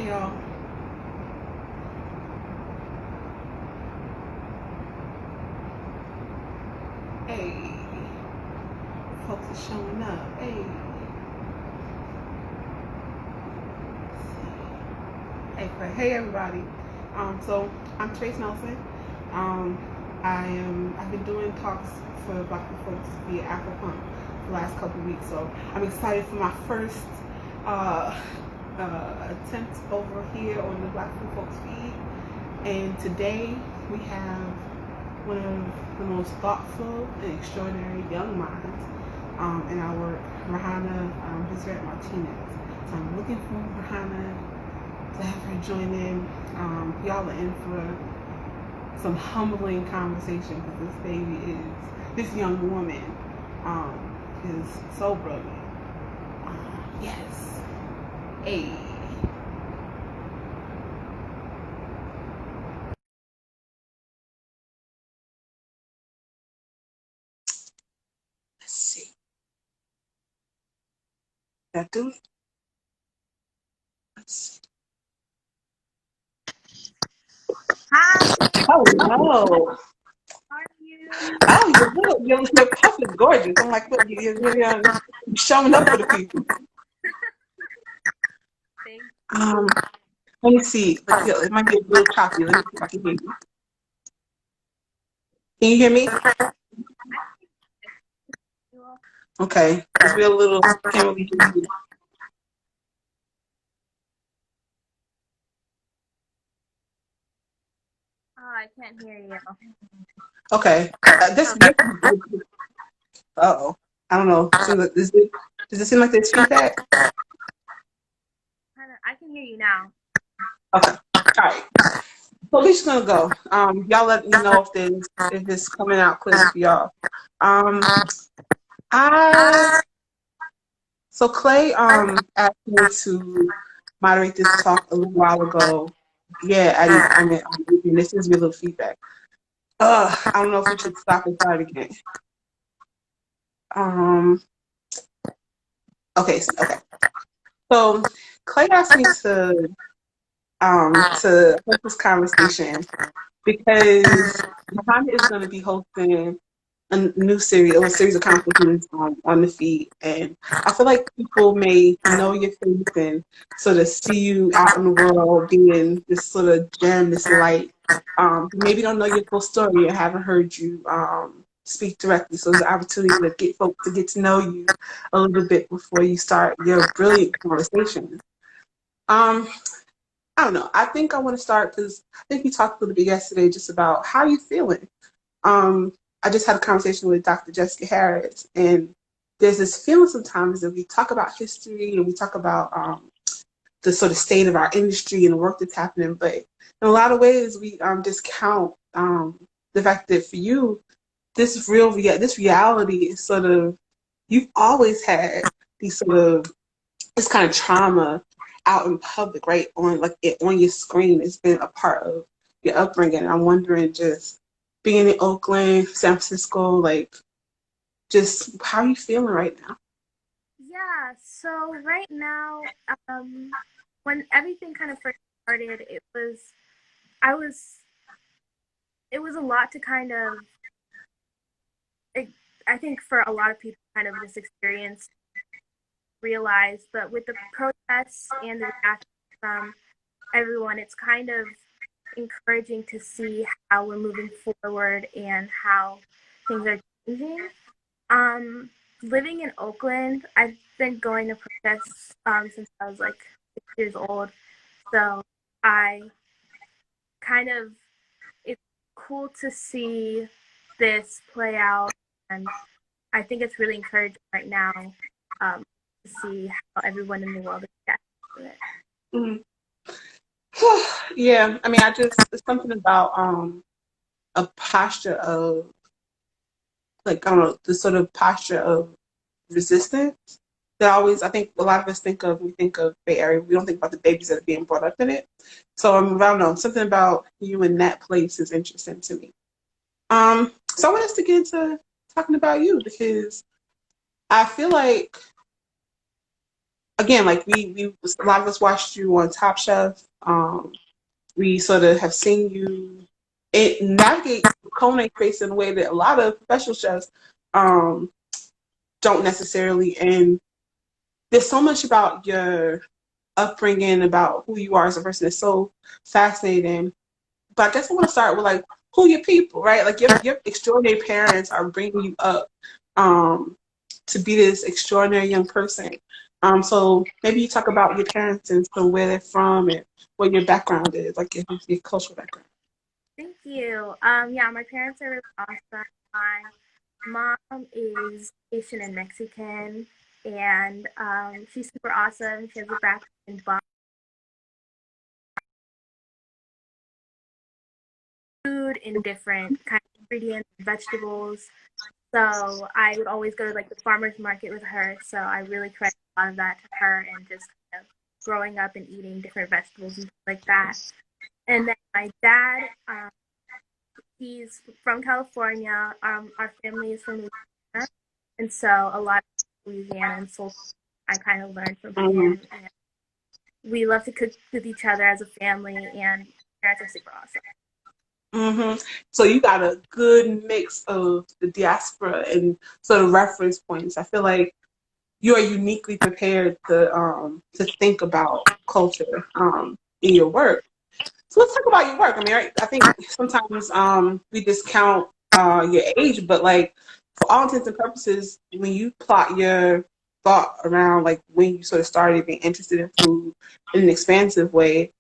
Hey y'all. Hey, folks are showing up. Hey. Hey everybody. So I'm Trace Nelson. Um, I've been doing talks for Black folks via Afropunk for the last couple of weeks. So I'm excited for my first uh, attempt over here on the Black folks feed. And today we have one of the most thoughtful and extraordinary young minds in our work, Rahanna Bisseret Martinez. So I'm looking for Rahanna to have her join in. Y'all are in for some humbling conversation because this young woman is so brilliant. Yes. Hey. Let's see. That do it? Let's see. Hi. Hello. How are you? Oh, you're good. Your puff is gorgeous. I'm like, look, you're showing up for the people. Thank Let me see. It might be a little choppy. Let me see if I can hear you. Can you hear me? you. Okay. Because we're a little, can't really hear you. Oh, I can't hear you. Okay. This. Uh-oh. I don't know. Does it seem like there's feedback? I can hear you now. Okay. All right. So we're just gonna go. Y'all let me know if it's coming out clear for y'all. I so Clay asked me to moderate this talk a little while ago. Yeah, I mean, this gives me a little feedback. I don't know if we should stop and start again. Um, okay. So Clay asked me to have this conversation because Muhammad is going to be hosting a new series, or a series of conversations on the feed, and I feel like people may know your face and sort of see you out in the world being this sort of gem, this light. Maybe don't know your full story and haven't heard you speak directly, so there's an opportunity to get folks to get to know you a little bit before you start your brilliant conversations. Um, I don't know. I think I want to start because I think we talked a little bit yesterday just about how you feeling. Um, I just had a conversation with Dr. Jessica Harris, and there's this feeling sometimes that we talk about history and we talk about the sort of state of our industry and the work that's happening, but in a lot of ways we discount the fact that for you, this reality is sort of you've always had these sort of this kind of trauma out in public, right? On your screen, it's been a part of your upbringing. And I'm wondering, just being in Oakland, San Francisco, like, just how are you feeling right now? Yeah, so right now, when everything kind of first started, I was, it was a lot to kind of, I think for a lot of people, kind of just experience, realize, but with the protests and the reaction from everyone, it's kind of encouraging to see how we're moving forward and how things are changing. Um, Living in Oakland, I've been going to protests since I was like 6 years old. So I kind of, it's cool to see this play out. And I think it's really encouraging right now to see how everyone in the world is reacting to it. Mm. Yeah, I mean, it's something about a posture of, like, I don't know, the sort of posture of resistance that always, I think a lot of us we think of Bay Area, we don't think about the babies that are being brought up in it. So I don't know, something about you in that place is interesting to me. So I want us to get into talking about you because I feel like again, like we a lot of us watched you on Top Chef. We sort of have seen you navigate culinary space in a way that a lot of professional chefs um, don't necessarily. And there's so much about your upbringing, about who you are as a person, that's so fascinating. But I guess I want to start with like who are your people, right? Like your extraordinary parents are bringing you up um, to be this extraordinary young person. So maybe you talk about your parents and so where they're from and what your background is, like your cultural background. Thank you. Yeah, my parents are really awesome. My mom is Haitian and Mexican, and she's super awesome. She has a background in food in different kind of ingredients, vegetables. So I would always go to like the farmer's market with her. So I really credit a lot of that to her and just kind of growing up and eating different vegetables and things like that. And then my dad, he's from California. Our family is from Louisiana, and so a lot of Louisiana and soul I kind of learned from Mm-hmm. him. And we love to cook with each other as a family, and parents are super awesome. Mm-hmm. So you got a good mix of the diaspora and sort of reference points. I feel like you are uniquely prepared to think about culture in your work. So let's talk about your work. I mean, I think sometimes we discount your age, but like for all intents and purposes, when you plot your thought around like when you sort of started being interested in food in an expansive way,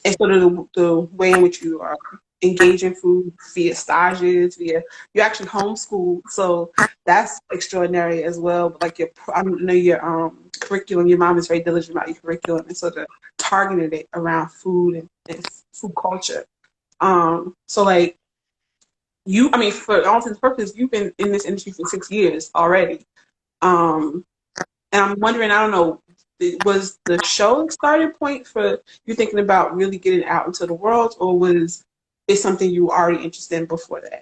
and sort of the way in which you are engaging food via stages, via you actually homeschool, so that's extraordinary as well. But like I know your curriculum, your mom is very diligent about your curriculum and sort of targeted it around food and food culture. So like I mean, for all intents and purposes, you've been in this industry for 6 years already. Um, and I'm wondering, I don't know, was the show a starting point for you thinking about really getting out into the world, or was it something you were already interested in before that?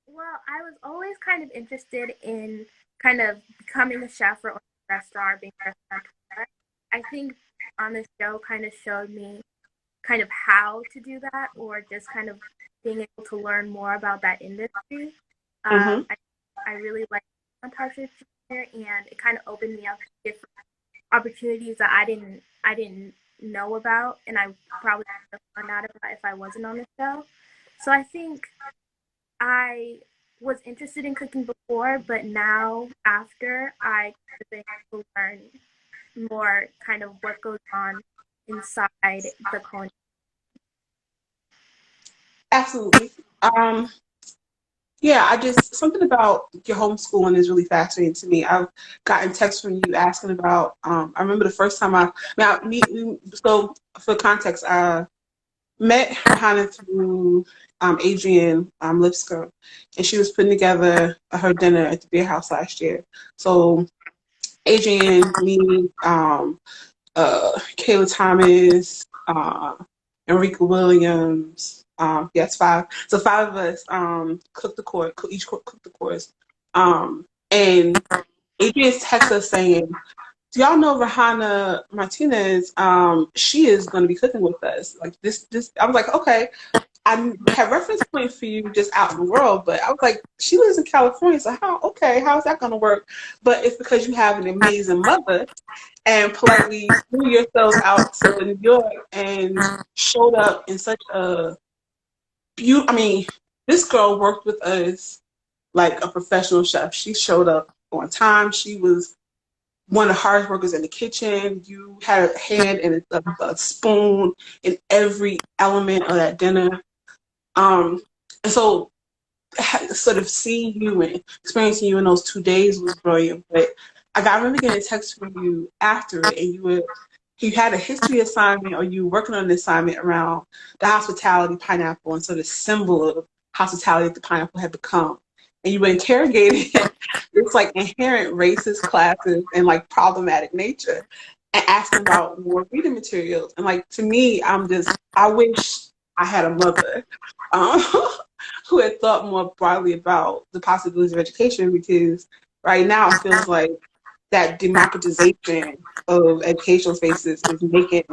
Well, I was always kind of interested in kind of becoming a chef or a restaurant, being a restaurateur. I think on the show kind of showed me kind of how to do that, or just kind of being able to learn more about that industry. Mm-hmm. I really like montage here, and it kind of opened me up to different opportunities that I didn't know about, and I probably would have found out about if I wasn't on the show. So I think I was interested in cooking before, but now after I have been able to learn more kind of what goes on inside the culinary. Absolutely. Yeah, I just something about your homeschooling is really fascinating to me. I've gotten texts from you asking about. I remember the first time so for context, I met Rahanna through Adrienne Lipscomb, and she was putting together her dinner at the beer house last year. So Adrienne, me, Kayla Thomas, Enrica Williams. Yes, five. So five of us cooked the course, each cooked the course. And Adrian texted us saying, do y'all know Rahanna Martinez? She is going to be cooking with us. Like this. I was like, okay. I have reference point for you just out in the world, but I was like, she lives in California, so how's that going to work? But it's because you have an amazing mother and politely flew yourself out to New York and showed up in such a I mean, this girl worked with us like a professional chef. She showed up on time. She was one of the hardest workers in the kitchen. You had a hand and a spoon in every element of that dinner. And so sort of seeing you and experiencing you in those 2 days was brilliant. But I remember getting a text from you after it, and you had a history assignment, or you were working on an assignment around the hospitality pineapple and sort of symbol of hospitality that the pineapple had become. And you were interrogating this like inherent racist classes and like problematic nature, and asking about more reading materials. And like to me, I wish I had a mother um, who had thought more broadly about the possibilities of education, because right now it feels like that democratization of educational spaces is making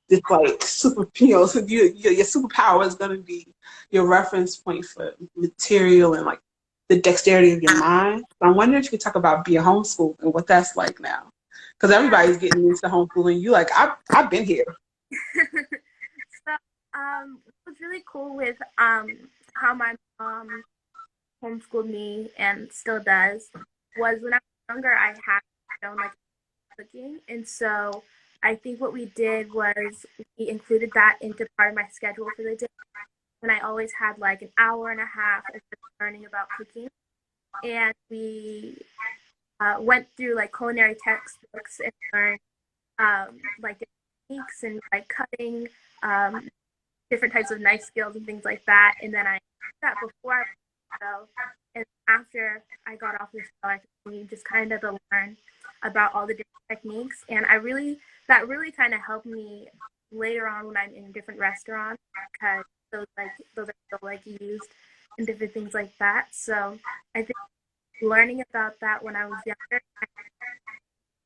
this like super, so your superpower is going to be your reference point for material and like the dexterity of your mind. So I'm wondering if you could talk about being homeschooled and what that's like now, because Yeah. everybody's getting into homeschooling. You like I've been here. So, what's really cool with how my mom homeschooled me and still does was when I was younger, I had known like cooking, and so I think what we did was we included that into part of my schedule for the day, and I always had like an hour and a half of just learning about cooking, and we went through like culinary textbooks and learned like techniques and like cutting, um, different types of knife skills and things like that. And then I did that before I show, and after I got off the show, I continued just kind of to learn about all the different techniques, and that really kind of helped me later on when I'm in different restaurants because those are still like used in different things like that. So I think learning about that when I was younger, I was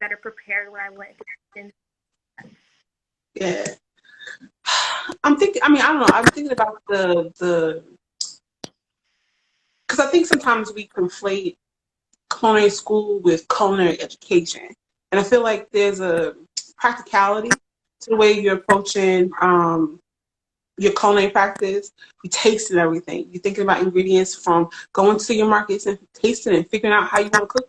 better prepared when I went in. Yeah. I'm thinking. I mean, I don't know. I'm thinking about the because I think sometimes we conflate culinary school with culinary education, and I feel like there's a practicality to the way you're approaching your culinary practice. You tasting everything. You're thinking about ingredients from going to your markets and tasting and figuring out how you want to cook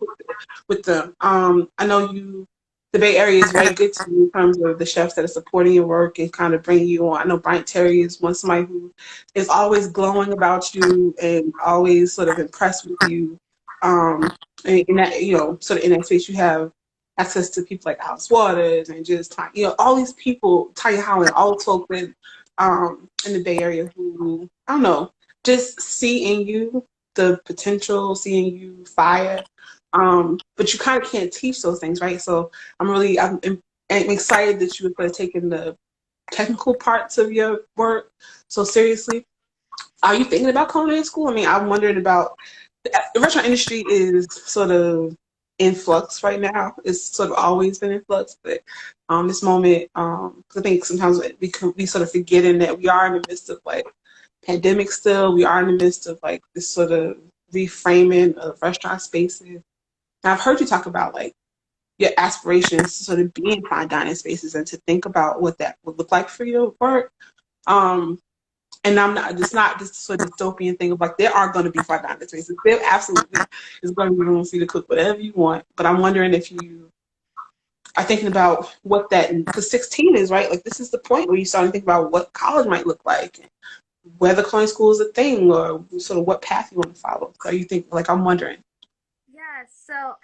with them. I know the Bay Area is very good to you in terms of the chefs that are supporting your work and kind of bringing you on. I know Bryant Terry is somebody who is always glowing about you and always sort of impressed with you. And in that, sort of in that space, you have access to people like Alice Waters and just, all these people, Tanya Howland, all Oakland, in the Bay Area who, I don't know, just see in you the potential, seeing you fire. But you kind of can't teach those things, right? So I'm excited that you were taking the technical parts of your work so seriously. Are you thinking about culinary school? I mean, I'm wondering about the restaurant industry is sort of in flux right now. It's sort of always been in flux, but this moment, 'cause I think sometimes we sort of forgetting that we are in the midst of like pandemic still. We are in the midst of like this sort of reframing of restaurant spaces. And I've heard you talk about like your aspirations to sort of be in fine dining spaces and to think about what that would look like for your work. Um, and I'm not, it's not this sort of dystopian thing of like, there are going to be fine dining spaces. There absolutely is going to be room for you to cook whatever you want. But I'm wondering if you are thinking about what that, because 16 is, right? Like, this is the point where you start to think about what college might look like, whether culinary school is a thing, or sort of what path you want to follow. So you think, like, I'm wondering. Yeah, so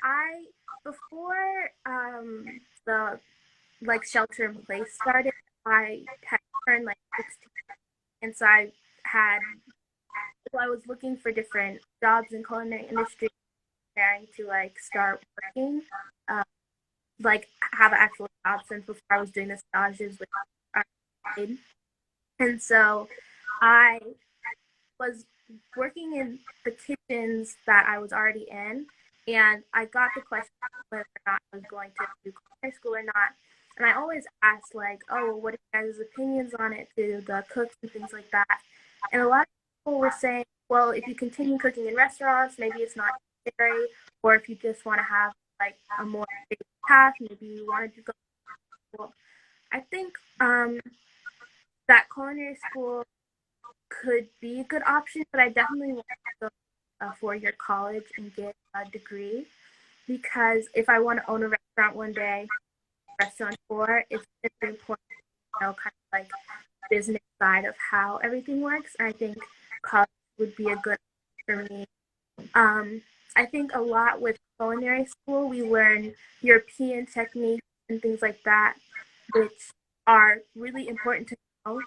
before the like shelter in place started, I had turned like 16, and so I was looking for different jobs in culinary industry, preparing to like start working, um, like have an actual job since before I was doing the stages with our kid. And so I was working in the kitchens that I was already in, and I got the question whether or not I was going to do culinary school or not. And I always asked, like, oh, well, what are you guys' opinions on it to the cooks and things like that? And a lot of people were saying, well, if you continue cooking in restaurants, maybe it's not necessary, or if you just want to have like a more basic path, maybe you wanted to go to school. I think that culinary school could be a good option, but I definitely want to go a 4 year college and get a degree because if I want to own a restaurant one day, restaurateur, it's very important to know kind of like business side of how everything works. And I think college would be a good option for me. I think a lot with culinary school, we learn European techniques and things like that, which are really important to know.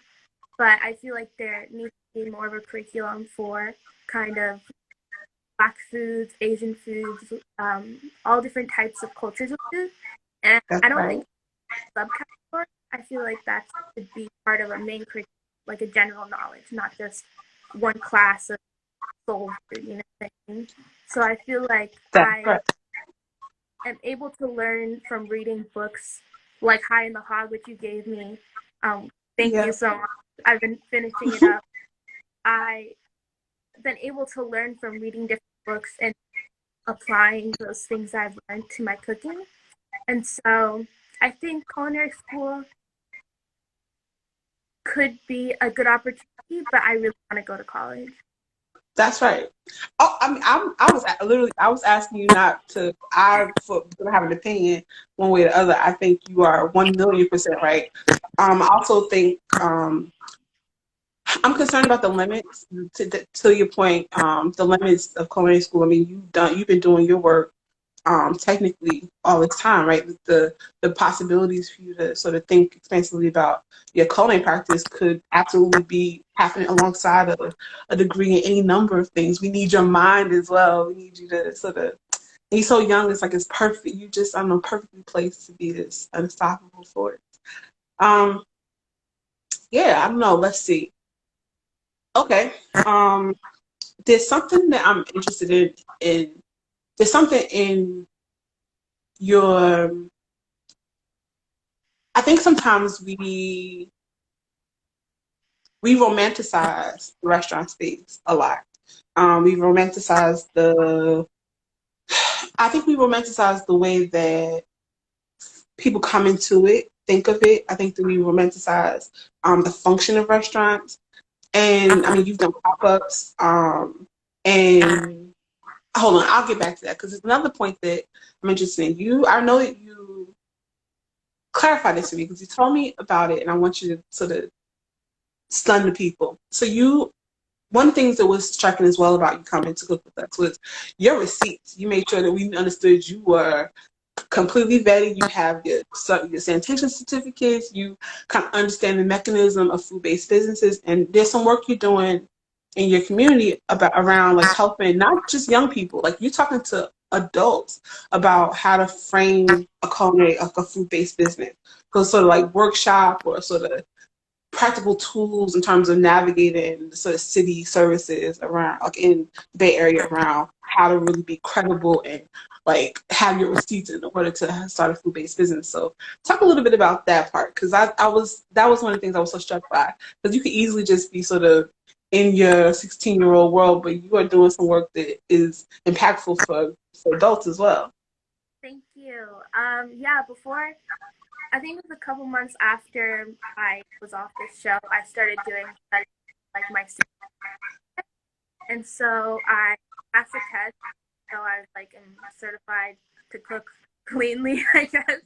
But I feel like there needs to be more of a curriculum for kind of Black foods, Asian foods, all different types of cultures of food. And That's I don't right. think subcategory. I feel like that should be part of a main curriculum, like a general knowledge, not just one class of soul food, you know what I mean? So I feel like That's right. am able to learn from reading books like High in the Hog, which you gave me. Thank Yeah. you so much. I've been finishing it up. I've been able to learn from reading different books and applying those things I've learned to my cooking. And so I think culinary school could be a good opportunity, but I really want to go to college. That's right. Oh, I mean, I was asking you not to, for to have an opinion one way or the other. I think you are 1,000,000% right. I also think, I'm concerned about the limits to your point, the limits of culinary school. I mean, you've been doing your work, technically all this time, right? The possibilities for you to sort of think expansively about your culinary practice could absolutely be happening alongside a degree in any number of things. We need your mind as well. We need you to sort of. You're so young. It's like it's perfect. You just, I don't know, perfectly placed to be this unstoppable force. Um, yeah, I don't know. Let's see. Okay. There's something that I'm interested in there's something in your I think sometimes we romanticize the restaurant space a lot. We romanticize the I think we romanticize the way that people come into it, think of it. I think that we romanticize the function of restaurants. And I mean, you've done pop-ups, and hold on, I'll get back to that because it's another point that I'm interested in. I know that you clarified this to me because you told me about it, and I want you to sort of stun the people. So one of the things that was striking as well about you coming to cook with us was your receipts. You made sure that we understood you were completely vetted. You have your sanitation certificates. You kind of understand the mechanism of food-based businesses, and there's some work you're doing in your community around like helping not just young people. Like you're talking to adults about how to frame a culinary, like a food-based business. So sort of like workshop or sort of practical tools in terms of navigating the sort of city services around, like in the Bay Area, around how to really be credible and like have your receipts in order to start a food-based business. So talk a little bit about that part because that was one of the things I was so struck by because you could easily just be sort of in your 16-year-old world, but you are doing some work that is impactful for adults as well. Thank you. Yeah, before I think it was a couple months after I was off the show, I started doing studies like my and so I passed the test. So I like am certified to cook cleanly, I guess.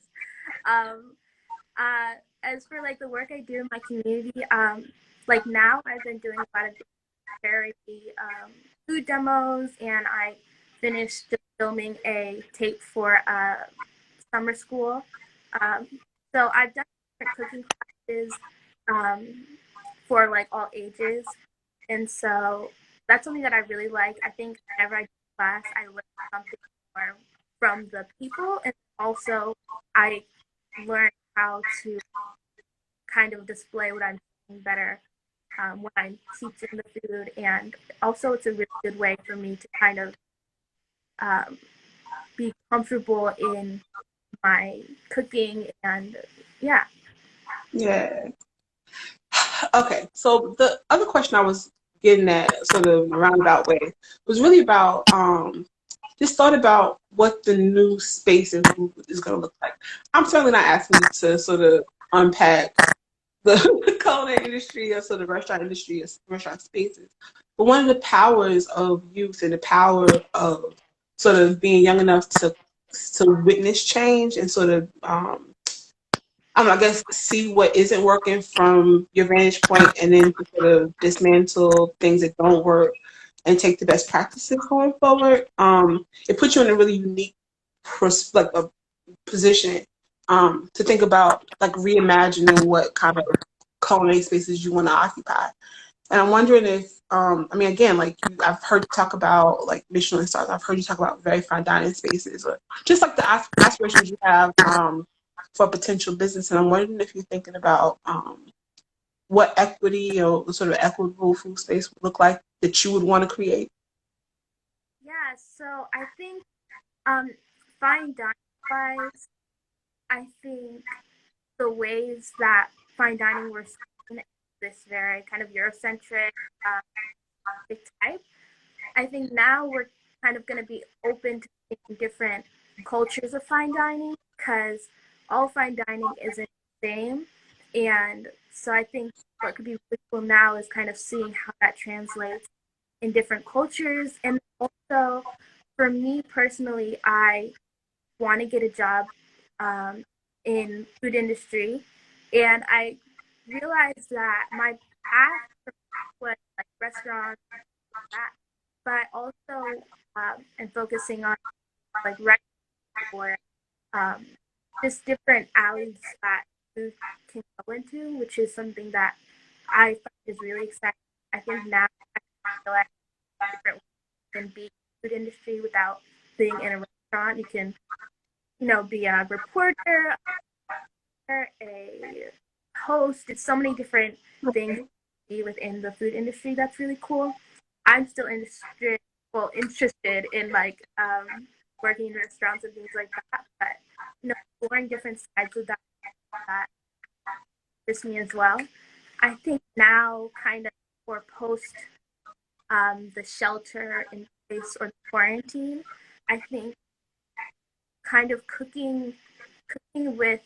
Um, as for like the work I do in my community, like now I've been doing a lot of charity food demos, and I finished filming a tape for summer school. Um, so I've done different cooking classes um, for like all ages, and so that's something that I really like. I think whenever I do class, I learn something more from the people, and also I learn how to kind of display what I'm doing better when I'm teaching the food, and also it's a really good way for me to kind of um, be comfortable in my cooking and yeah. Yeah. Okay, so the other question I was getting at, sort of in a roundabout way, was really about just thought about what the new space in food is going to look like. I'm certainly not asking you to sort of unpack the culinary industry or sort of restaurant industry or restaurant spaces, but one of the powers of youth and the power of sort of being young enough to witness change and sort of I guess see what isn't working from your vantage point and then to sort of dismantle things that don't work and take the best practices going forward. It puts you in a really unique like a position to think about like reimagining what kind of culinary spaces you want to occupy. And I'm wondering if, I mean, again, like I've heard you talk about like Michelin stars. I've heard you talk about very fine dining spaces, or just like the aspirations you have for potential business. And I'm wondering if you're thinking about what equity or sort of equitable food space would look like that you would want to create. Yeah, so I think um, fine dining wise, I think the ways that fine dining were seen in this very kind of Eurocentric type, I think now we're kind of going to be open to seeing different cultures of fine dining because all fine dining isn't the same. And so I think what could be really cool now is kind of seeing how that translates in different cultures. And also, for me personally, I want to get a job in food industry, and I realized that my path was like restaurants, like that, but also and focusing on like restaurants or um, just different alleys that food can go into, which is something that I find is really exciting. I think now I feel like different ways can be in the food industry without being in a restaurant. You can, be a reporter, a host. It's so many different things within the food industry that's really cool. I'm still interested in like working in restaurants and things like that, but exploring different sides of that interests me as well. I think now, kind of for post the shelter in place or the quarantine, I think kind of cooking with,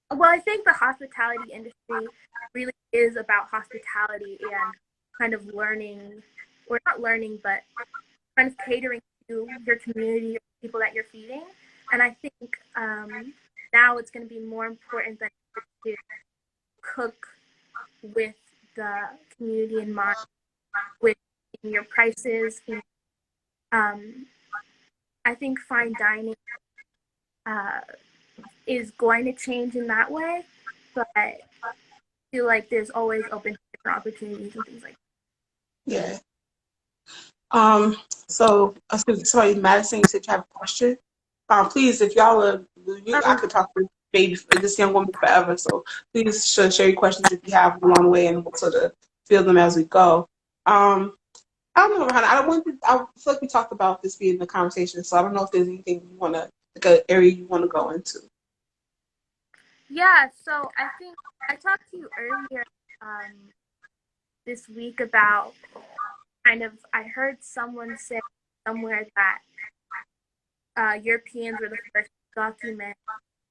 well, I think the hospitality industry really is about hospitality and kind of learning, or not learning, but kind of catering to your community or people that you're feeding. And I think now it's going to be more important than to cook with the community in mind, with your prices. I think fine dining is going to change in that way, but I feel like there's always open to different opportunities and things like that. Yeah. So, sorry, Madison, you said you have a question. Please, if y'all are, I could talk to this young woman forever. So please share your questions if you have along the way, and we'll sort of field them as we go. I don't know, Rahanna. I feel like we talked about this being the conversation, so I don't know if there's anything you want to, like, an area you want to go into. Yeah, so I think I talked to you earlier this week about I heard someone say somewhere that Europeans were the first to document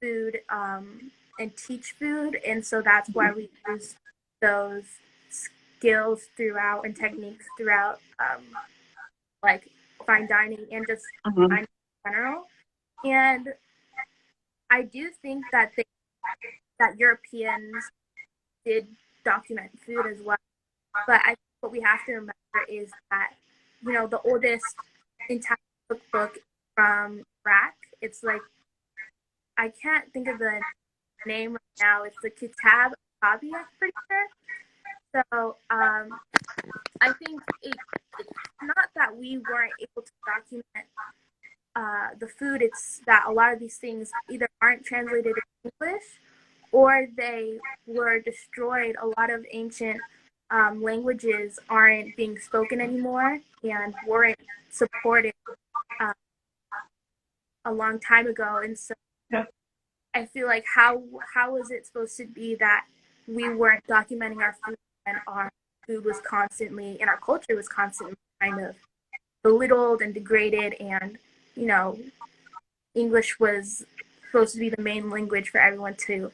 food and teach food, and so that's why we use those skills throughout and techniques throughout like fine dining and just dining in general. And I do think that that Europeans did document food as well, but I think what we have to remember is that the oldest entire cookbook from Iraq. It's like, I can't think of the name right now. It's the Kitab Hobby, I'm pretty sure. So I think it's not that we weren't able to document the food. It's that a lot of these things either aren't translated in English or they were destroyed. A lot of ancient languages aren't being spoken anymore and weren't supported a long time ago. And so Yeah. I feel like how is it supposed to be that we weren't documenting our food and our food was constantly, and our culture was constantly kind of belittled and degraded, and English was supposed to be the main language for everyone to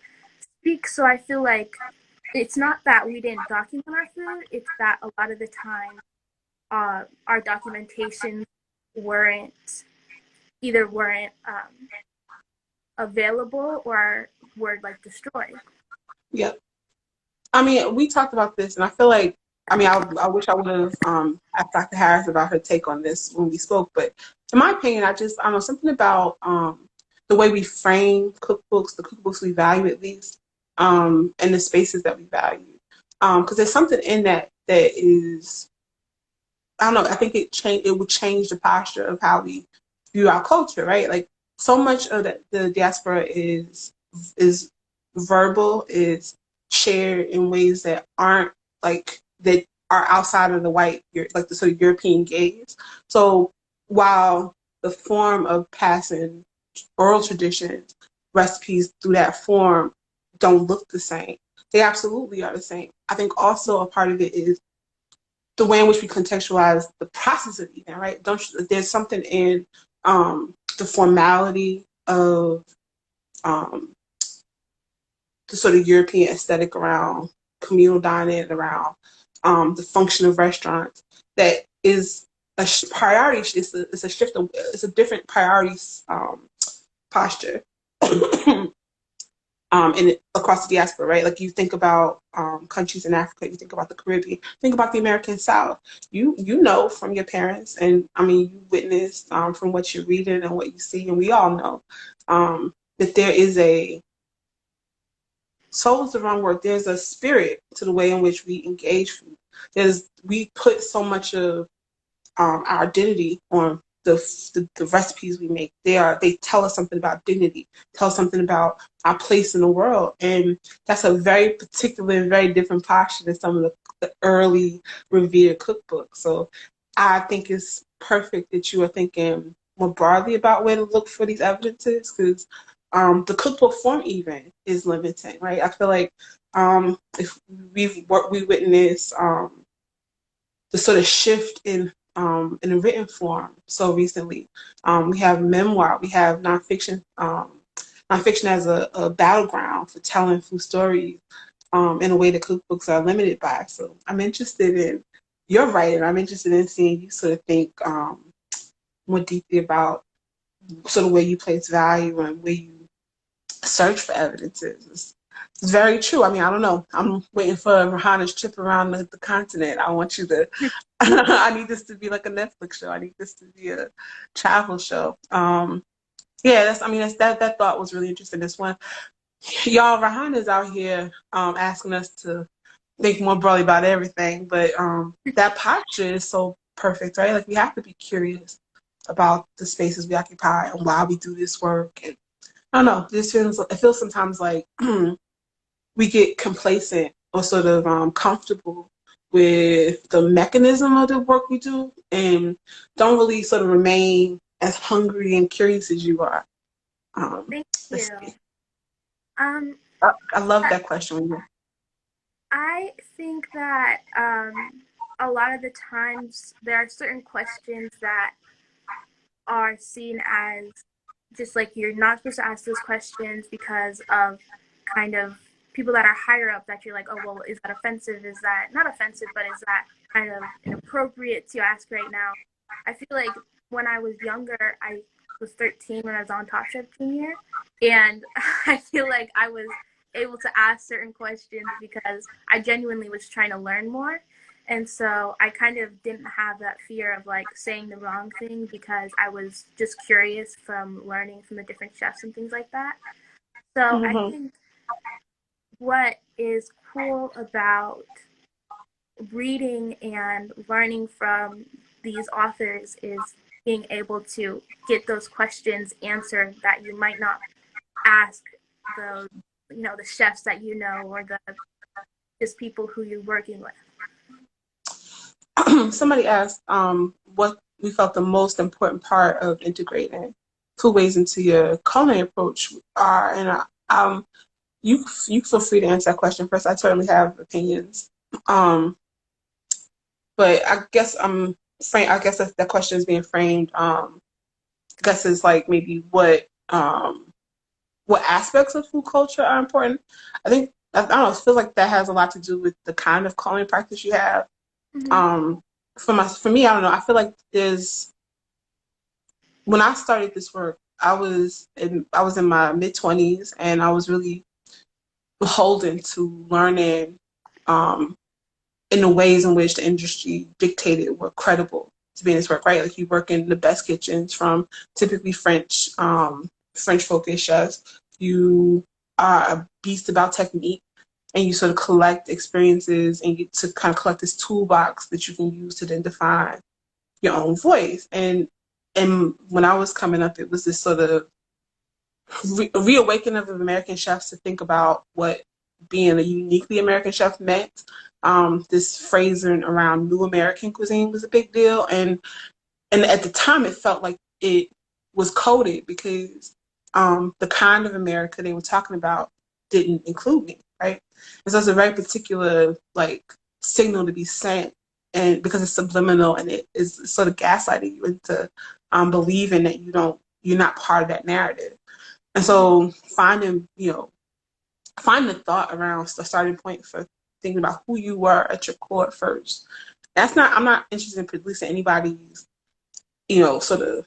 speak. So I feel like it's not that we didn't document our food, it's that a lot of the time our documentation weren't available or were like destroyed. Yep. I mean, we talked about this, and I feel like, I wish I would have asked Dr. Harris about her take on this when we spoke, but in my opinion, I don't know, something about the way we frame cookbooks, the cookbooks we value at least, and the spaces that we value. Because there's something in that is, I don't know, I think it would change the posture of how we view our culture, right? Like, so much of the diaspora is verbal, is shared in ways that aren't that are outside of the like the sort of European gaze. So while the form of passing oral traditions, recipes through that form don't look the same. They absolutely are the same. I think also a part of it is the way in which we contextualize the process of eating, right? There's something in the formality of um, the sort of European aesthetic around communal dining, around the function of restaurants that is a priority. It's a shift. It's a different priorities posture. And across the diaspora, right? Like you think about countries in Africa, you think about the Caribbean, think about the American South. You know from your parents, and I mean you witnessed from what you're reading and what you see, and we all know that there is a soul is the wrong word. There's a spirit to the way in which we engage food. We put so much of our identity on the recipes we make. They tell us something about dignity, tell us something about our place in the world, and that's a very particular and very different posture than some of the early revered cookbooks. So I think it's perfect that you are thinking more broadly about where to look for these evidences, because the cookbook form even is limiting, right? I feel like if we witness the sort of shift in the written form so recently. We have memoir, we have nonfiction, nonfiction as a battleground for telling food stories in a way that cookbooks are limited by. So I'm interested in your writing. I'm interested in seeing you sort of think more deeply about sort of where you place value and where you search for evidences. It's very true. I mean, I don't know. I'm waiting for Rahanna's trip around the continent. I want you to, I need this to be like a Netflix show. I need this to be a travel show. Yeah, that thought was really interesting. This one, y'all, Rahanna's out here asking us to think more broadly about everything, but that posture is so perfect, right? Like we have to be curious about the spaces we occupy and why we do this work. And I don't know. It feels sometimes like we get complacent or sort of comfortable with the mechanism of the work we do and don't really sort of remain as hungry and curious as you are. Thank you. I love that question. I think that a lot of the times there are certain questions that are seen as just like you're not supposed to ask those questions because of kind of people that are higher up that you're like, oh, well, is that offensive? Is that not offensive, but is that kind of inappropriate to ask right now? I feel like when I was younger, I was 13 when I was on Top Chef Junior, and I feel like I was able to ask certain questions because I genuinely was trying to learn more. And so I kind of didn't have that fear of like saying the wrong thing because I was just curious from learning from the different chefs and things like that. So I think what is cool about reading and learning from these authors is being able to get those questions answered that you might not ask the chefs that you know or the just people who you're working with. Somebody asked what we felt the most important part of integrating food ways into your culinary approach are, and you feel free to answer that question first. I certainly have opinions, but I guess I guess that question is being framed. I guess is like maybe what aspects of food culture are important. I think I don't know. It feels like that has a lot to do with the kind of culinary practice you have. For me, I don't know. I feel like when I started this work, I was in my mid-20s, and I was really beholden to learning in the ways in which the industry dictated were credible to be in this work, right? Like you work in the best kitchens from typically French focused chefs. You are a beast about technique, and you sort of collect experiences and get to kind of collect this toolbox that you can use to then define your own voice. And when I was coming up, it was this sort of reawakening of American chefs to think about what being a uniquely American chef meant. This phrasing around new American cuisine was a big deal. And at the time, it felt like it was coded because the kind of America they were talking about didn't include me, right? And so it's a very particular like signal to be sent, and because it's subliminal and it is sort of gaslighting you into believing that you're not part of that narrative. And so finding the thought around the starting point for thinking about who you were at your core first. I'm not interested in policing anybody's, sort of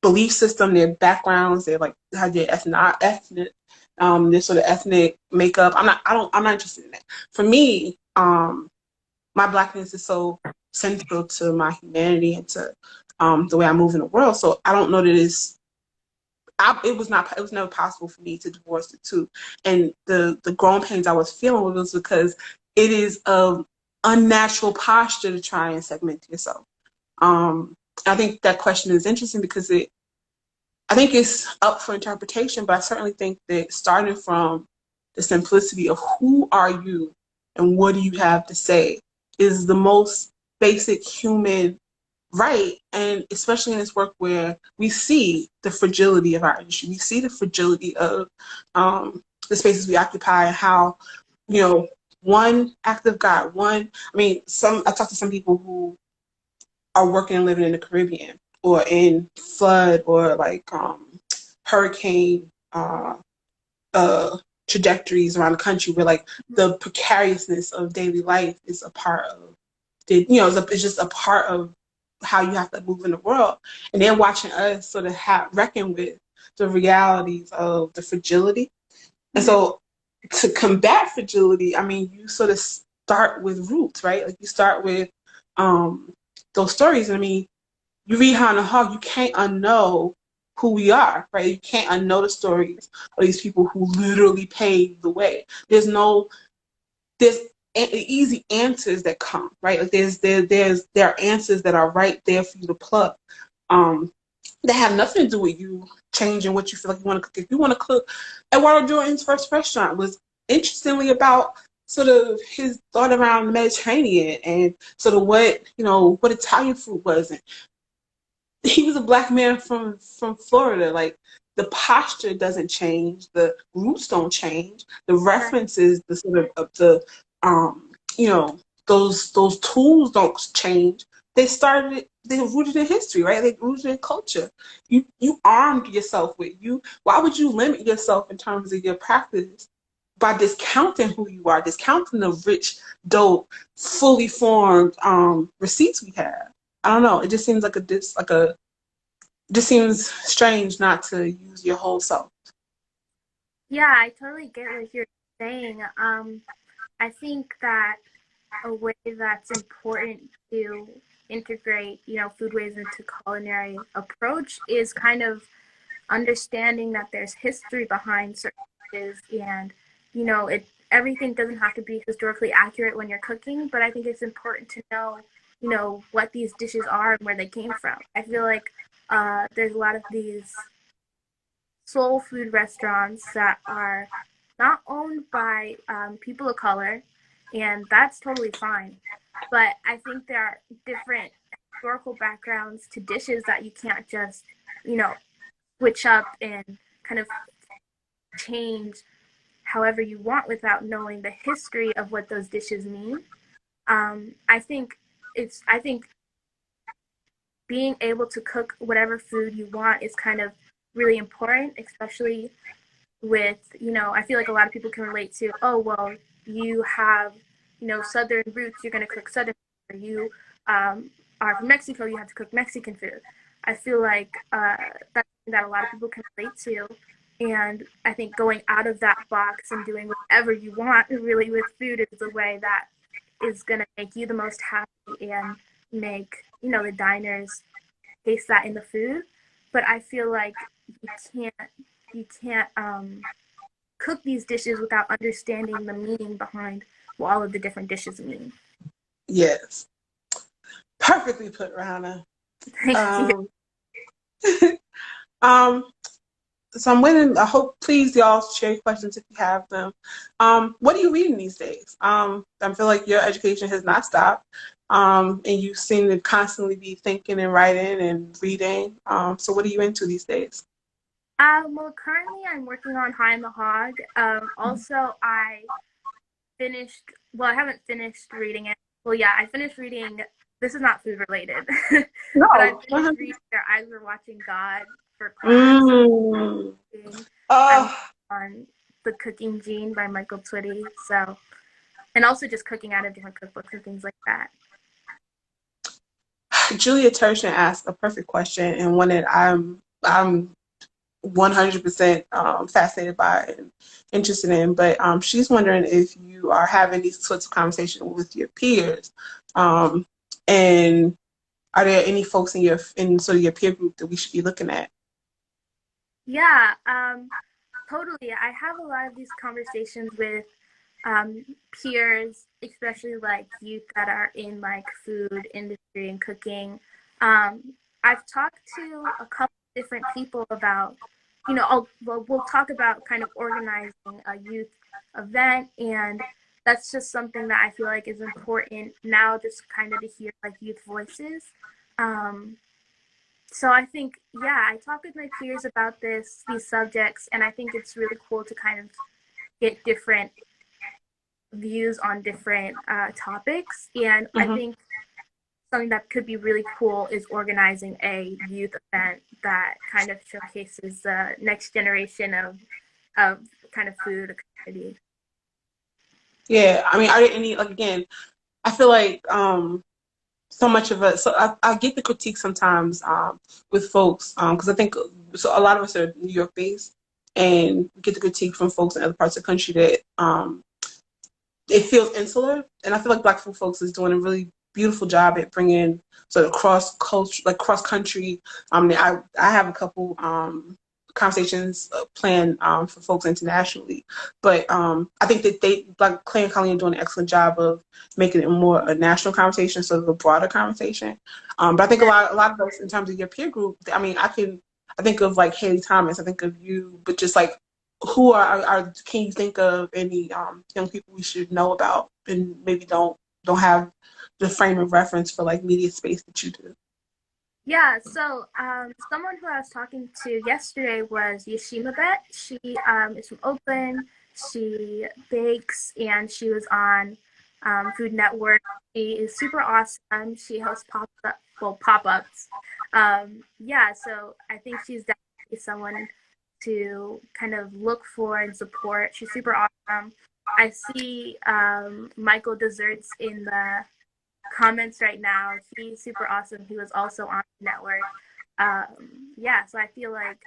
belief system, their backgrounds, their like how their ethnic, their sort of ethnic makeup. I'm not interested in that. For me, my Blackness is so central to my humanity and to the way I move in the world. So I don't know that it was never possible for me to divorce the two. And the growing pains I was feeling was because it is a unnatural posture to try and segment yourself. I think that question is interesting because I think it's up for interpretation, but I certainly think that starting from the simplicity of who are you and what do you have to say is the most basic human right. And especially in this work where we see the fragility of our industry, we see the fragility of the spaces we occupy and how, one act of God, I talked to some people who are working and living in the Caribbean or in flood or like hurricane trajectories around the country where like the precariousness of daily life is a part of it's just a part of how you have to move in the world. And then watching us sort of reckon with the realities of the fragility. And so to combat fragility, you sort of start with roots, right? Like you start with those stories. You read Hannah Hogg, you can't unknow who we are, right? You can't unknow the stories of these people who literally paved the way. There's easy answers that come, right? Like there are answers that are right there for you to pluck. That have nothing to do with you changing what you feel like you want to cook. If you want to cook, Eduardo Jordan's first restaurant was interestingly about sort of his thought around the Mediterranean and sort of what Italian food was. And he was a Black man from Florida. Like the posture doesn't change, the roots don't change, the references, the sort of the those tools don't change. They're rooted in history, right? They're rooted in culture. You armed yourself with you. Why would you limit yourself in terms of your practice by discounting who you are, discounting the rich, dope, fully formed receipts we have? I don't know. It just seems just seems strange not to use your whole self. Yeah, I totally get what you're saying. I think that a way that's important to integrate, foodways into culinary approach is kind of understanding that there's history behind certain dishes, and everything doesn't have to be historically accurate when you're cooking, but I think it's important to know what these dishes are and where they came from. I feel like there's a lot of these soul food restaurants that are not owned by people of color, and that's totally fine. But I think there are different historical backgrounds to dishes that you can't just, switch up and kind of change however you want without knowing the history of what those dishes mean. I think being able to cook whatever food you want is kind of really important, especially with, I feel like a lot of people can relate to, oh, well, you have, Southern roots, you're going to cook Southern food. Or you are from Mexico, you have to cook Mexican food. I feel like that's something that a lot of people can relate to. And I think going out of that box and doing whatever you want really with food is the way that is going to make you the most happy and make, the diners taste that in the food. But I feel like you can't cook these dishes without understanding the meaning behind what all of the different dishes mean. Yes. Perfectly put, Rahanna. Thank you. So I'm waiting. I hope, please, y'all share your questions if you have them. What are you reading these days? I feel like your education has not stopped, and you seem to constantly be thinking and writing and reading. So what are you into these days? Well, currently I'm working on High on the Hog. Also, I haven't finished reading it. Well, yeah, I finished reading, this is not food related, but I No. finished reading Their Eyes Were Watching God for class. Mm. I'm Oh, on The Cooking Gene by Michael Twitty. So, and also just cooking out of different cookbooks and things like that. Julia Turshen asked a perfect question and one that I'm 100% fascinated by and interested in. But she's wondering if you are having these sorts of conversations with your peers, um, and are there any folks in sort of your peer group that we should be looking at? Yeah, totally. I have a lot of these conversations with peers, especially like youth that are in like food industry and cooking. I've talked to a couple different people about, we'll talk about kind of organizing a youth event, and that's just something that I feel like is important now, just kind of to hear like youth voices. Um, so I think, yeah, I talk with my peers about these subjects, and I think it's really cool to kind of get different views on different topics. And I Hmm. think something that could be really cool is organizing a youth event that kind of showcases the next generation of kind of food community. Yeah, I mean, are there any, like, again, I feel like so much of us, so I get the critique sometimes with folks, because I think so a lot of us are New York based and get the critique from folks in other parts of the country that it feels insular, and I feel like Black food folks is doing a really beautiful job at bringing sort of cross culture, like cross country. I have a couple conversations planned for folks internationally, but I think that like Clay and Colleen are doing an excellent job of making it more a national conversation, sort of a broader conversation. But I think Yeah, a lot of those in terms of your peer group. I mean, I think of like Haley Thomas, I think of you, but just like who are can you think of any young people we should know about and maybe don't have the frame of reference for like media space that you do? yeah. So someone who I was talking to yesterday was Yashima Bet. She is from Oakland. She bakes, and she was on Food Network. She is super awesome. She hosts pop ups. Yeah, so I think she's definitely someone to kind of look for and support. She's super awesome. I see Michael Desserts in the comments right now. He's super awesome. He was also on the network. Yeah, so I feel like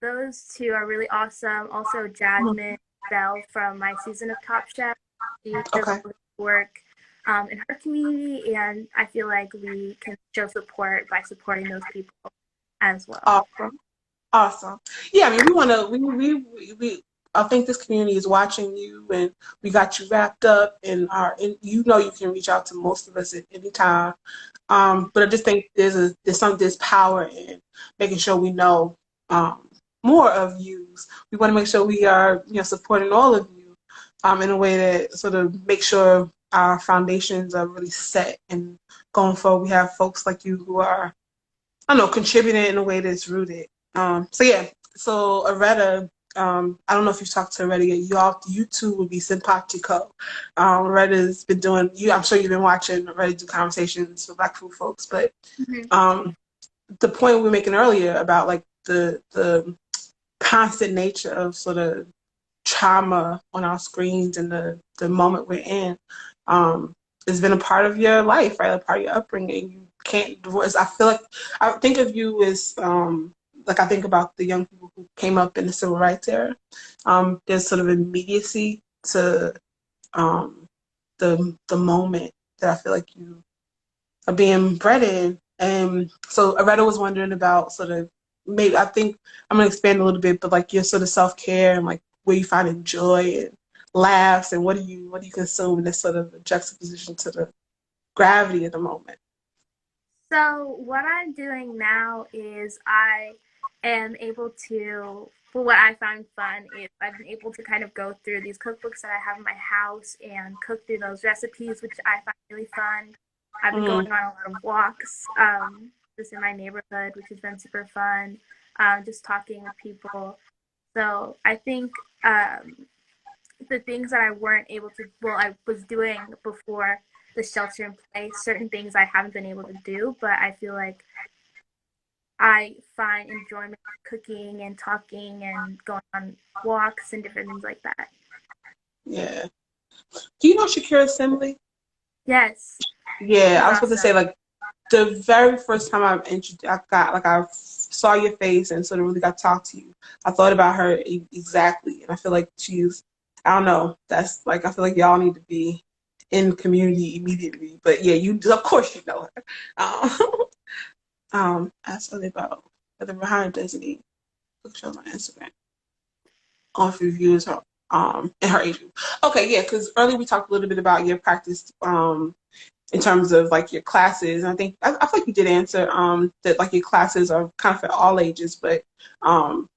those two are really awesome. Also, Mhm. Jasmine Bell from my season of Top Chef. She does a lot Okay. of work in her community, and I feel like we can show support by supporting those people as well. Awesome. Awesome. Yeah, I mean, we want to, I think this community is watching you and we got you wrapped up and you know, you can reach out to most of us at any time. But I just think there's power in making sure we know, um, more of yous. We want to make sure we are, supporting all of you, in a way that sort of makes sure our foundations are really set and going forward. We have folks like you who are, I don't know, contributing in a way that's rooted. So yeah, so Aretta, I don't know if you've talked to Aretta yet. You two would be simpatico. Aretta's been doing I'm sure you've been watching Aretta do conversations with Black food folks, but Mm-hmm. um, the point we were making earlier about like the constant nature of sort of trauma on our screens and the moment we're in, um, has been a part of your life, right? A part of your upbringing. You can't divorce. I feel like I think of you as like I think about the young people who came up in the civil rights era. There's sort of immediacy to um, the moment that I feel like you are being bred in. And so Aretta was wondering about sort of maybe I think I'm gonna expand a little bit, but like your sort of self care and like where you find joy and laughs and what do you consume in this sort of juxtaposition to the gravity of the moment. So what I'm doing now is I am able to, well, what I find fun is I've been able to kind of go through these cookbooks that I have in my house and cook through those recipes, which I find really fun. I've been going Mm-hmm. on a lot of walks, just in my neighborhood, which has been super fun. just talking with people. So I think the things that I weren't able to, well, I was doing before the shelter in place, certain things I haven't been able to do, but I feel like I find enjoyment cooking and talking and going on walks and different things like that. Yeah. Do you know Shakira Assembly? Yes, Yeah, she's I was supposed to say awesome. like the very first time I saw your face and sort of really got to talk to you, I thought about her exactly, and I feel like she's, I don't know, that's like I feel like y'all need to be in community immediately. But yeah, you of course you know her. Ask her about whether Rahanna does any book shows on Instagram or if reviews her in her age group. Okay, yeah, because earlier we talked a little bit about your practice in terms of like your classes. And I feel like you did answer that like your classes are kind of for all ages, but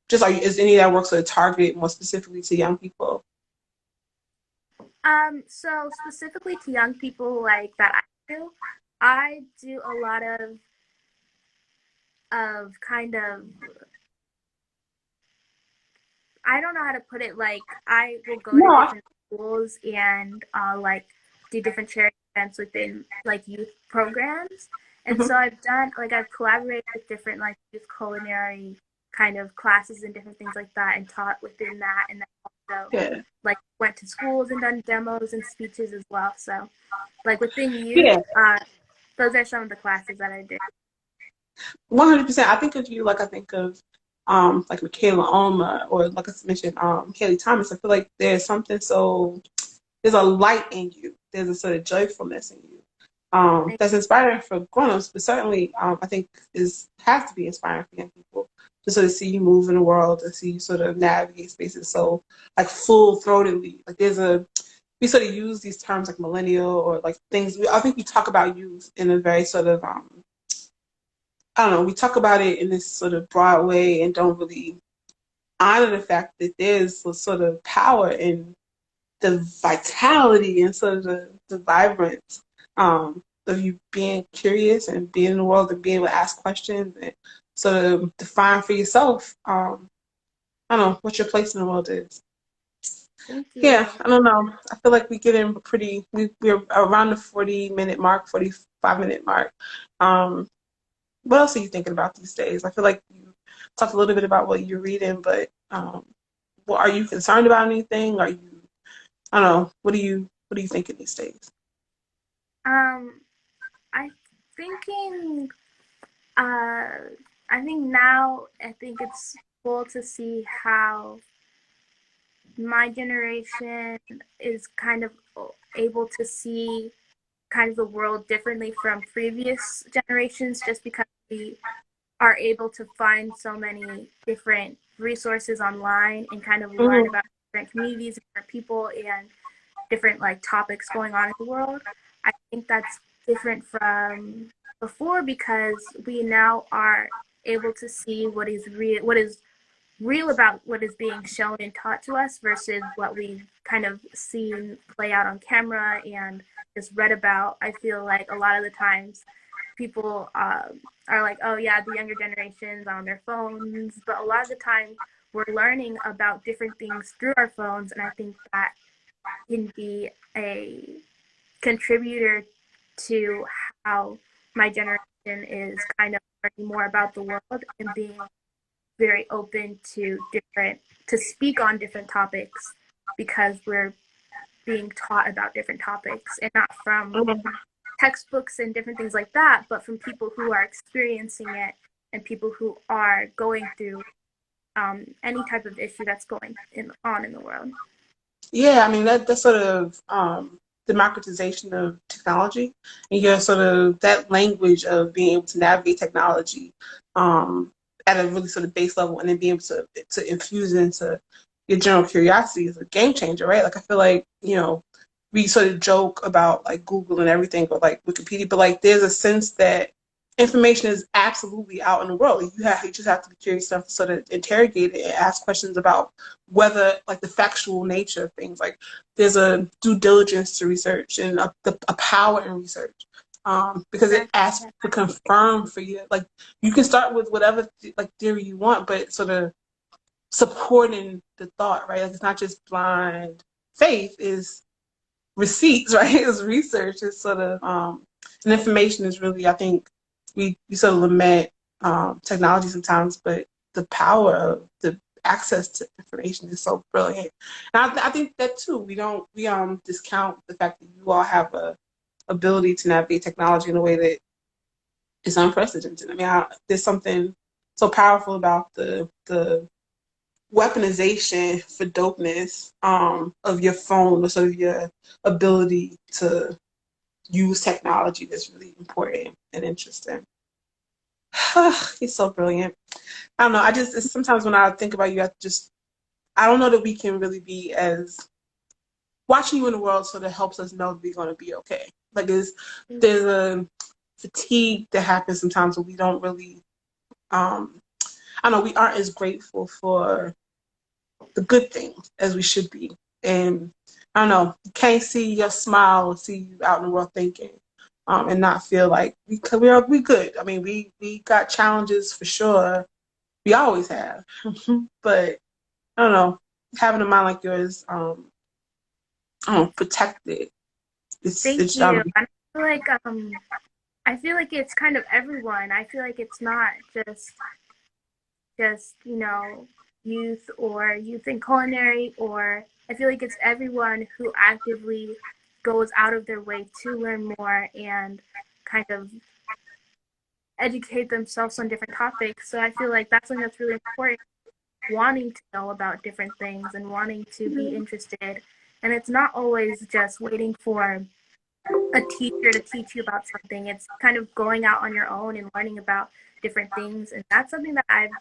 just like is any of that work sort of targeted more specifically to young people? So specifically to young people like that I do a lot of kind of, I don't know how to put it. Like I will go to No. different schools and like do different charity events within like youth programs. And Mhm. so I've collaborated with different like youth culinary kind of classes and different things like that and taught within that. And then also Yeah. like went to schools and done demos and speeches as well. So like within youth, Yeah. those are some of the classes that I did. 100%. I think of you like I think of like Michaela Alma or like I mentioned Haley Thomas. I feel like there's a light in you. There's a sort of joyfulness in you. That's inspiring for grown-ups, but certainly I think is has to be inspiring for young people to sort of see you move in the world, to see you sort of navigate spaces so like full-throatedly. Like we sort of use these terms like millennial or like things. I think we talk about youth in a very sort of I don't know. We talk about it in this sort of broad way and don't really honor the fact that there's a sort of power in the vitality and sort of the vibrance of you being curious and being in the world and being able to ask questions and sort of define for yourself, I don't know, what your place in the world is. Thank Yeah, you. I don't know. I feel like we get in we're around the 40-minute mark, 45-minute mark. Um, what else are you thinking about these days? I feel like you talked a little bit about what you're reading, but are you concerned about anything? Are you I don't know. What are you thinking these days? Um, I thinking uh I think now I think it's cool to see how my generation is kind of able to see kind of the world differently from previous generations just because we are able to find so many different resources online and kind of learn Mm-hmm. about different communities, different people, and different like topics going on in the world. I think that's different from before because we now are able to see what is real about what is being shown and taught to us versus what we've kind of seen play out on camera and just read about. I feel like a lot of the times people are like, oh yeah, the younger generations are on their phones, but a lot of the time we're learning about different things through our phones, and I think that can be a contributor to how my generation is kind of learning more about the world and being very open to speak on different topics because we're being taught about different topics and not from textbooks and different things like that, but from people who are experiencing it and people who are going through any type of issue that's on in the world. Yeah, I mean that sort of democratization of technology and your sort of that language of being able to navigate technology um, at a really sort of base level and then being able to infuse it into your general curiosity is a game changer, right? Like I feel like, we sort of joke about like Google and everything, but like Wikipedia, but like there's a sense that information is absolutely out in the world. You just have to be curious enough to sort of interrogate it and ask questions about whether like the factual nature of things. Like there's a due diligence to research and a power in research. because it asks to confirm for you. Like, you can start with whatever like theory you want, but sort of supporting the thought, right? Like, it's not just blind faith, is receipts, right? It's research. It's sort of and information is really, I think we sort of lament technology sometimes, but the power of the access to information is so brilliant. And I think that too. We discount the fact that you all have a ability to navigate technology in a way that is unprecedented. I mean, there's something so powerful about the weaponization for dopeness of your phone, or sort of your ability to use technology, that's really important and interesting. He's so brilliant. I don't know. It's sometimes when I think about you, I don't know that we can really be as watching you in the world sort of helps us know that we're going to be okay. Like, there's a fatigue that happens sometimes when we don't really, I don't know, we aren't as grateful for the good things as we should be. And I don't know, you can't see your smile or see you out in the world thinking, and not feel like we good. I mean, we got challenges for sure. We always have, but I don't know, having a mind like yours, I don't know, protected. Thank you. I feel like it's kind of everyone. I feel like it's not just youth or youth in culinary, or I feel like it's everyone who actively goes out of their way to learn more and kind of educate themselves on different topics. So I feel like that's something that's really important, wanting to know about different things and wanting to be interested. And it's not always just waiting for a teacher to teach you about something. It's kind of going out on your own and learning about different things. And that's something that I've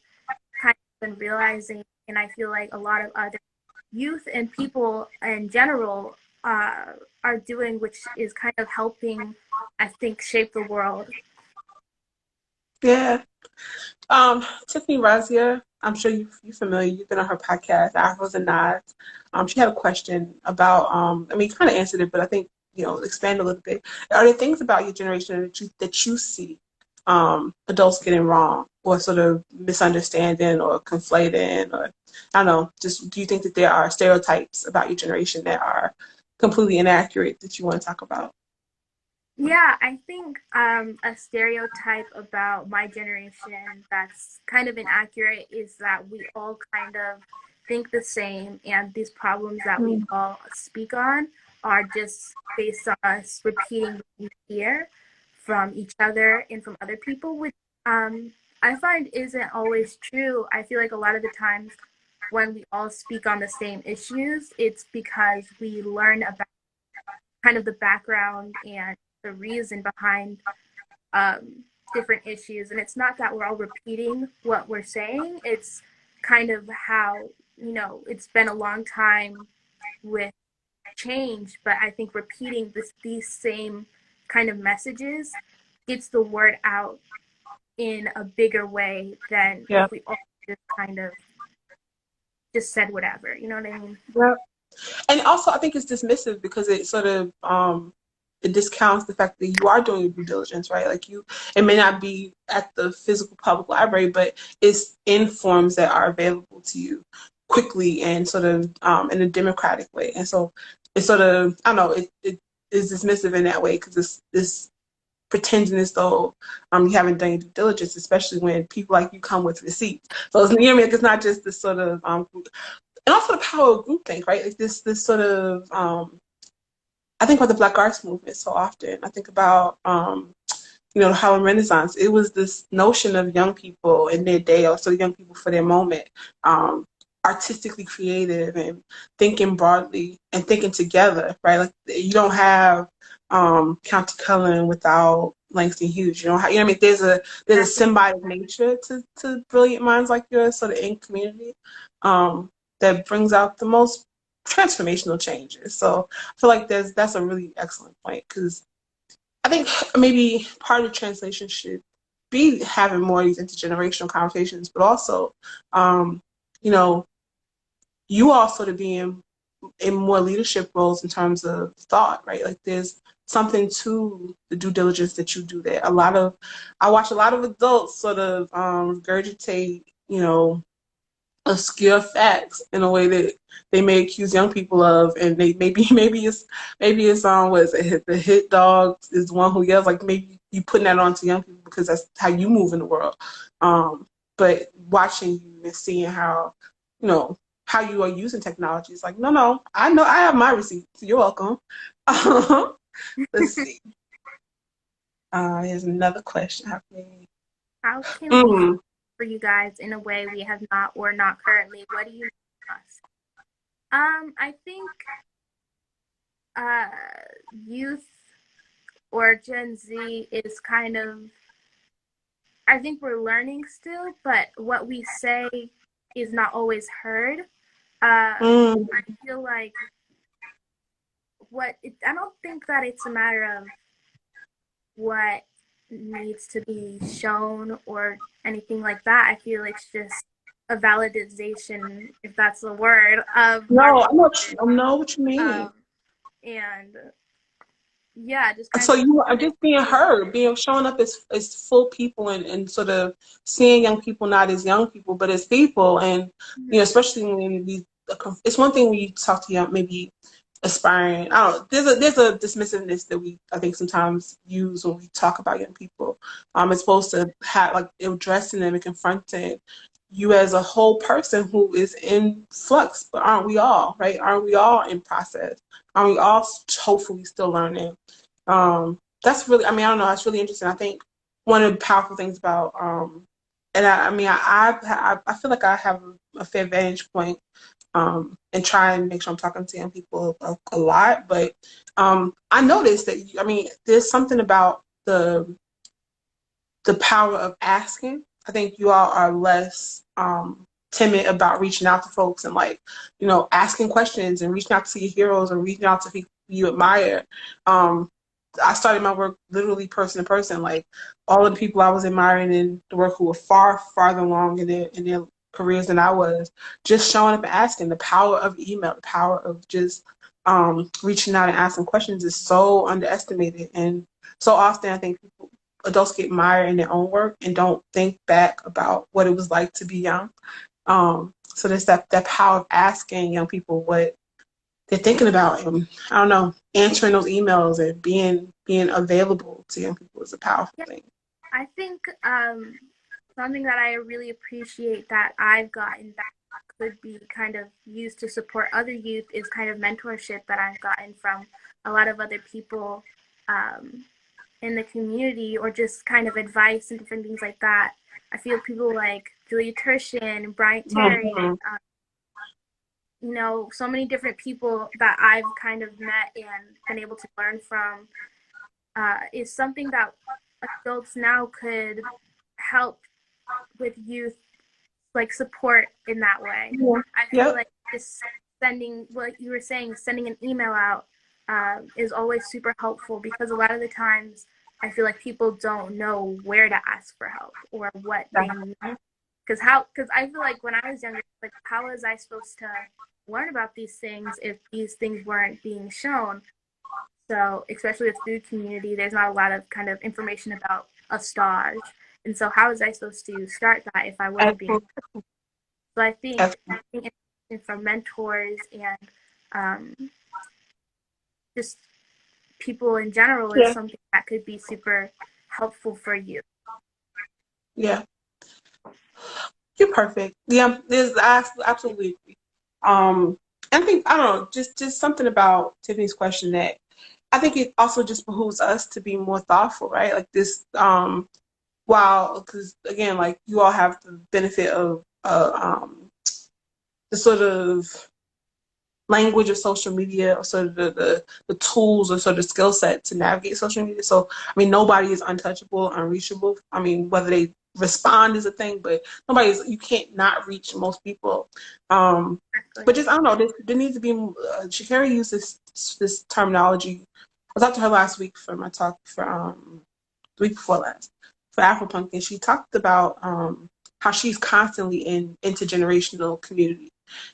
kind of been realizing, and I feel like a lot of other youth and people in general are doing, which is kind of helping, I think, shape the world. Yeah. Tiffany Razia, I'm sure you're familiar. You've been on her podcast, Afros and Nods. She had a question about, I mean, you kind of answered it, but I think, expand a little bit. Are there things about your generation that you see adults getting wrong, or sort of misunderstanding or conflating, or I don't know, just do you think that there are stereotypes about your generation that are completely inaccurate that you want to talk about? Yeah, I think a stereotype about my generation that's kind of inaccurate is that we all kind of think the same, and these problems that we all speak on are just based on us repeating what we hear from each other and from other people, which I find isn't always true. I feel like a lot of the times when we all speak on the same issues, it's because we learn about kind of the background and the reason behind different issues. And it's not that we're all repeating what we're saying. It's kind of how, it's been a long time with change, but I think repeating these same kind of messages gets the word out in a bigger way than if we all just kind of just said whatever. You know what I mean? Yeah. And also, I think it's dismissive because it sort of it discounts the fact that you are doing due diligence, right? Like, it may not be at the physical public library, but it's in forms that are available to you quickly and sort of in a democratic way. And so it's sort of, I don't know, it is dismissive in that way, because it's pretending as though you haven't done your due diligence, especially when people like you come with receipts. So it's not just this sort of and also the power of groupthink, right? Like, this sort of I think about the Black Arts Movement so often. I think about the Harlem Renaissance. It was this notion of young people in their day, also young people for their moment, artistically creative and thinking broadly and thinking together, right? Like, you don't have Countee Cullen without Langston Hughes. You know what I mean? There's a symbiotic nature to brilliant minds like yours, sort of in community, that brings out the most transformational changes. So I feel like that's a really excellent point, because I think maybe part of the translation should be having more of these intergenerational conversations, but also, you all sort of being in more leadership roles in terms of thought, right? Like there's something to the due diligence that you do there. I watch a lot of adults sort of regurgitate, you know, obscure facts in a way that they may accuse young people of, and they maybe it's what is it, the hit dog is the one who yells, like maybe you putting that on to young people because that's how you move in the world. But watching you and seeing how, you know, how you are using technology is like, no, I know I have my receipts. You're welcome. Let's see. Here's another question. How can we Mm. for you guys in a way we have not or not currently? What do you need from us? I think youth or Gen Z is kind of, I think we're learning still, but what we say is not always heard. I feel like I don't think that it's a matter of what needs to be shown or anything like that. I feel it's just a validation, if that's the word, of No, our I know what you mean. and yeah, just kind So of you are just being heard, being showing up as full people, and sort of seeing young people not as young people, but as people. And you know, especially when it's one thing when you talk to young, maybe aspiring. I don't know. There's a dismissiveness that I think sometimes use when we talk about young people. It's supposed to have like addressing them and confronting you as a whole person who is in flux. But aren't we all, right? Aren't we all in process? Aren't we all hopefully still learning? That's really, I mean, I don't know, that's really interesting. I think one of the powerful things about, and I mean, I feel like I have a fair vantage point, and try and make sure I'm talking to young people a lot. But I noticed that, I mean, there's something about the power of asking. I think you all are less timid about reaching out to folks and, like, you know, asking questions and reaching out to your heroes and reaching out to people you admire. I started my work literally person to person. Like all of the people I was admiring in the work who were far farther along in their careers than I was, just showing up and asking. The power of email, the power of just reaching out and asking questions is so underestimated. And so often I think adults get mired in their own work and don't think back about what it was like to be young. So there's that power of asking young people what they're thinking about, and I don't know, answering those emails and being available to young people is a powerful thing. I think something that I really appreciate that I've gotten that could be kind of used to support other youth is kind of mentorship that I've gotten from a lot of other people in the community, or just kind of advice and different things like that. I feel people like Julia Turshin, Bryant Terry, you know, so many different people that I've kind of met and been able to learn from is something that adults now could help with youth, like support in that way. I feel like just sending, what you were saying, sending an email out is always super helpful, because a lot of the times I feel like people don't know where to ask for help or what they need. Because I feel like when I was younger, like, how was I supposed to learn about these things if these things weren't being shown? So especially with food community, there's not a lot of kind of information about a stage. And so how was I supposed to start that if I wasn't being? So I think from mentors and just people in general is something that could be super helpful for you. Yeah. You're perfect. Yeah, I absolutely agree. I think, I don't know, just something about Tiffany's question that I think it also just behooves us to be more thoughtful, right? Like this, while, because again, like you all have the benefit of the sort of language of social media, or sort of the tools or sort of skill set to navigate social media. So, I mean, nobody is untouchable, unreachable. I mean, whether they respond is a thing, but you can't not reach most people. But just, I don't know, there needs to be, Shakira used this terminology. I talked to her last week for my talk for the week before last for Afropunk, and she talked about how she's constantly in intergenerational community.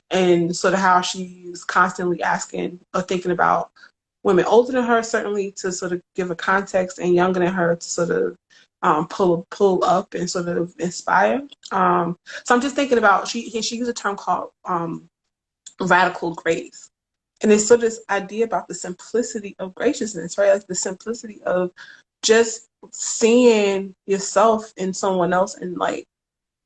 and sort of how she's constantly asking or thinking about women older than her, certainly to sort of give a context, and younger than her to sort of pull up and sort of inspire. So I'm just thinking about she used a term called radical grace. And it's sort of this idea about the simplicity of graciousness, right? Like the simplicity of just seeing yourself in someone else and like,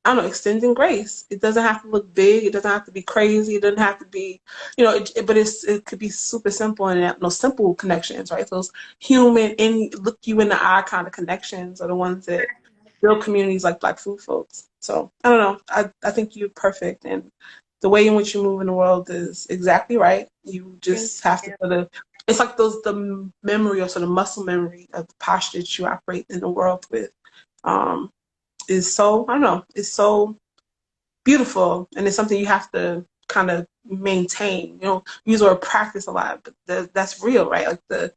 I don't know, extending grace. It doesn't have to look big. It doesn't have to be crazy. It doesn't have to be, but it could be super simple and those simple connections, right? Those human, in look you in the eye kind of connections are the ones that build communities like Black food folks. So I don't know. I think you're perfect, and the way in which you move in the world is exactly right. You just have to sort of, it's like the memory or sort of muscle memory of the posture that you operate in the world with. Is so, I don't know, it's so beautiful, and it's something you have to kind of maintain. Use the word practice a lot, but that's real, right? Like the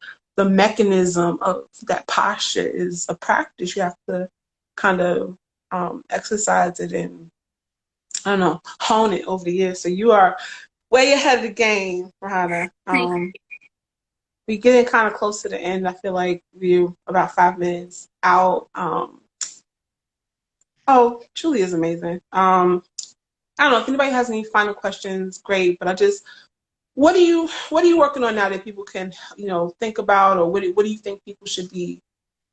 mechanism of that posture is a practice. You have to kind of exercise it and, I don't know, hone it over the years. So you are way ahead of the game, Rahanna. We're getting kind of close to the end. I feel like we're about 5 minutes out. Oh, truly is amazing. I don't know if anybody has any final questions. Great, but what are you working on now that people can think about, or what do you think people should be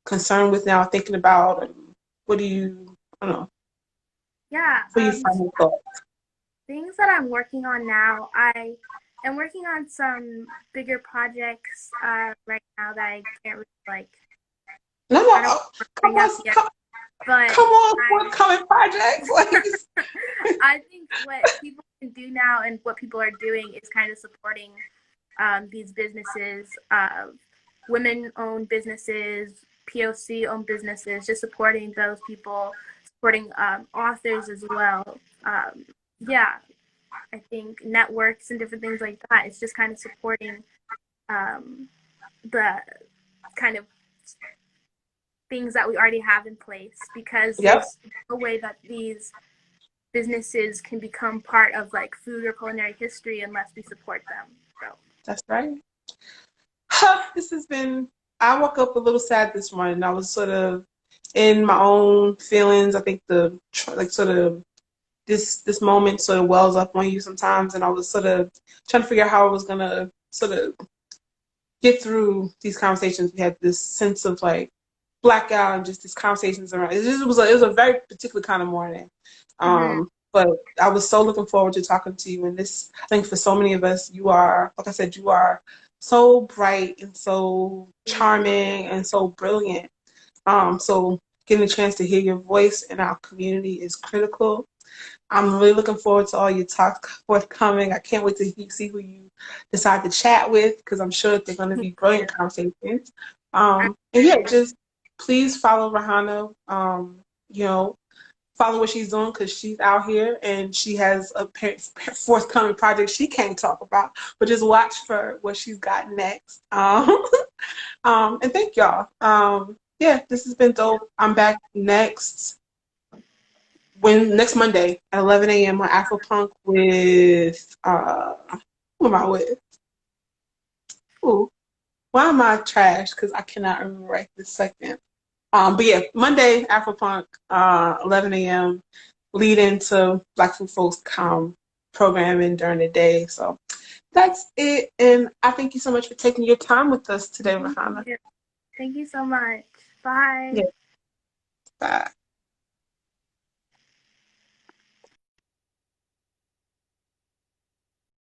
concerned with now, thinking about, and what do you, I don't know. Yeah. What are your final thoughts? Things that I'm working on now, I am working on some bigger projects right now that I can't really like. No, I don't bring up yet. But come on, forthcoming projects. I think what people can do now and what people are doing is kind of supporting these businesses, women-owned businesses, POC-owned businesses, just supporting those people, supporting authors as well. Yeah, I think networks and different things like that. It's just kind of supporting the kind of things that we already have in place, because there's no way that these businesses can become part of like food or culinary history unless we support them. So that's right. This has been, I woke up a little sad this morning. I was sort of in my own feelings. I think this moment sort of wells up on you sometimes, and I was sort of trying to figure out how I was gonna sort of get through these conversations. We had this sense of like blackout and just these conversations around. It was a very particular kind of morning. But I was so looking forward to talking to you. And this, I think for so many of us, you are, like I said, you are so bright and so charming and so brilliant. So getting a chance to hear your voice in our community is critical. I'm really looking forward to all your talks forthcoming. I can't wait to see who you decide to chat with, because I'm sure they're going to be brilliant conversations. And yeah, just please follow Rahanna. Follow what she's doing, because she's out here and she has a forthcoming project she can't talk about. But just watch for what she's got next. And thank y'all. Yeah, this has been dope. I'm back next Monday at 11 a.m. on Afropunk with who am I with? Ooh, why am I trash? Because I cannot remember right this second. But yeah, Monday Afropunk, 11 a.m. lead into Black Food Folks programming during the day. So that's it. And I thank you so much for taking your time with us today, Rahanna. Thank you so much. Bye. Yeah. Bye.